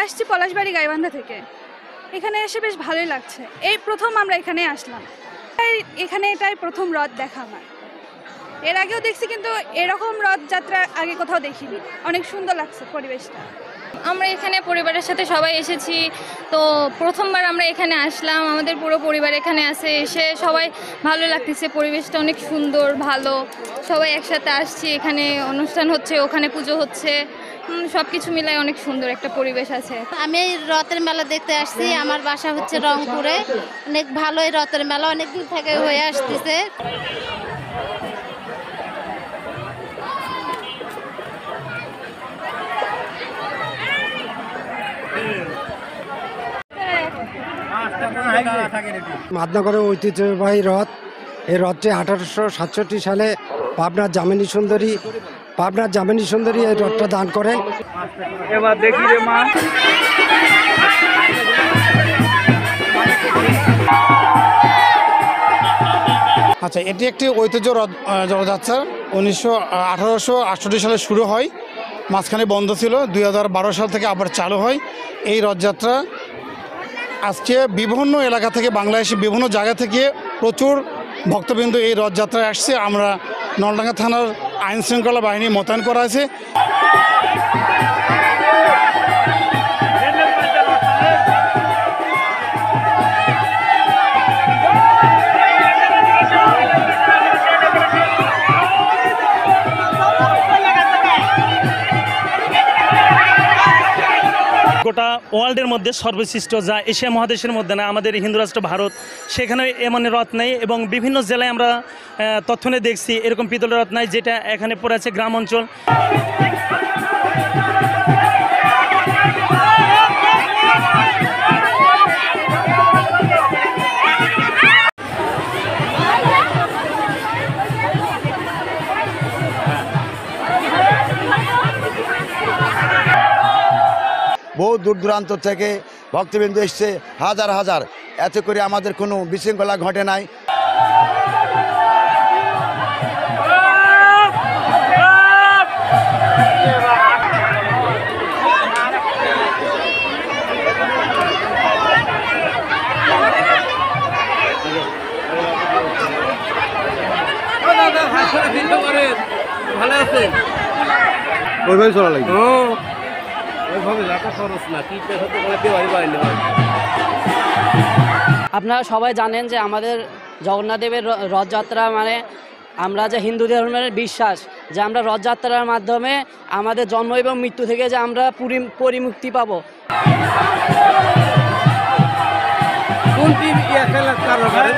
আসছি পলাশবাড়ি গাইবান্ধা থেকে। এখানে এসে বেশ ভালোই লাগছে। এই প্রথম আমরা এখানে আসলাম। এখানে এটাই প্রথম রথ দেখা আমার। এর আগেও দেখছি কিন্তু এরকম রথযাত্রা আগে কোথাও দেখিনি। অনেক সুন্দর লাগছে পরিবেশটা। আমরা এখানে পরিবারের সাথে সবাই এসেছি, তো প্রথমবার আমরা এখানে আসলাম। আমাদের পুরো পরিবার এখানে এসে সবাই ভালো লাগতেছে। পরিবেশটা অনেক সুন্দর, ভালো। সবাই একসাথে আসছি, এখানে অনুষ্ঠান হচ্ছে, ওখানে পুজো হচ্ছে, সব কিছু মিলায় অনেক সুন্দর একটা পরিবেশ আছে। আমি রথের মেলা দেখতে আসছি। আমার বাসা হচ্ছে রংপুরে। অনেক ভালোই রথের মেলা, অনেক দূর থেকে হয়ে আসতেছে। মাদনগরের ঐতিহ্যবাহী রথ। এই রথটি 1867 সালে পাবনার যামিনী সুন্দরী এই রথটা দান করেন। এবার দেখি রে মা। আচ্ছা, এটি একটি ঐতিহ্য রথযাত্রা। 1868 সালে শুরু হয়, মাঝখানে বন্ধ ছিল। 2012 সাল থেকে আবার চালু হয় এই রথযাত্রা। আজকে বিভিন্ন এলাকা থেকে, বাংলাদেশের বিভিন্ন জায়গা থেকে প্রচুর ভক্তবৃন্দ এই রথযাত্রায় আসছে। আমরা নলডাঙ্গা থানার আইন শৃঙ্খলা বাহিনী মোতায়েন করা আছে। গোটা ওয়ার্ল্ডের মধ্যে সর্বশ্রেষ্ঠ, যা এশিয়া মহাদেশের মধ্যে না, আমাদের হিন্দু রাষ্ট্র ভারত, সেখানে এমন রথ নেই। এবং বিভিন্ন জেলায় আমরা তথ্য নিয়ে দেখছি এরকম পিতলের রথ নাই, যেটা এখানে পড়ে আছে গ্রাম অঞ্চল। বহু দূর দূরান্ত থেকে ভক্তবৃন্দ এসছে, হাজার হাজার। এতে করে আমাদের কোনো বিশৃঙ্খলা ঘটে নাই। ভালো আছেন? ওইভাবে চলা লাগে। আপনারা সবাই জানেন যে আমাদের জগন্নাথ দেবের রথযাত্রা মানে আমরা যে হিন্দু ধর্মের বিশ্বাস যে আমরা রথযাত্রার মাধ্যমে আমাদের জন্ম এবং মৃত্যু থেকে যে আমরা পরিমুক্তি পাবো। কোনটি খেলার কারণ?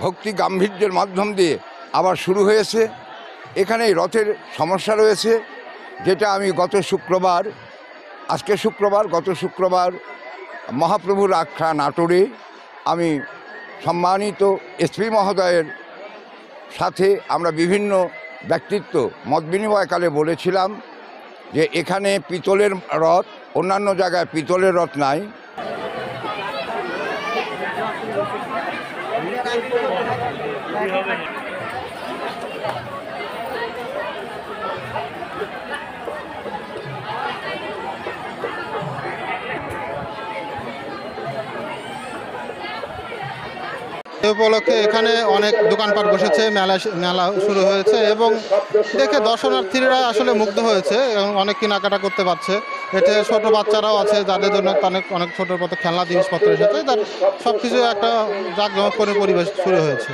ভক্তি গাম্ভীর্যের মাধ্যম দিয়ে আবার শুরু হয়েছে। এখানে রথের সমস্যা রয়েছে, যেটা আমি গত শুক্রবার মহাপ্রভুর আখ্যা নাটোরে আমি সম্মানিত এসপি মহোদয়ের সাথে আমরা বিভিন্ন ব্যক্তিত্ব মত বিনিময়কালে বলেছিলাম যে এখানে পিতলের রথ, অন্যান্য জায়গায় পিতলের রথ নাই। এই উপলক্ষে এখানে অনেক দোকানপাট বসেছে, মেলা শুরু হয়েছে এবং দেখে দর্শনার্থীরা আসলে মুগ্ধ হয়েছে এবং অনেক কেনাকাটা করতে পারছে। এতে ছোট বাচ্চারাও আছে যাদের জন্য অনেক ছোটোর মতো খেলনা জিনিসপত্র এসেছে, তার সব কিছু একটা জাঁকজমক করে পরিবেশ শুরু হয়েছে।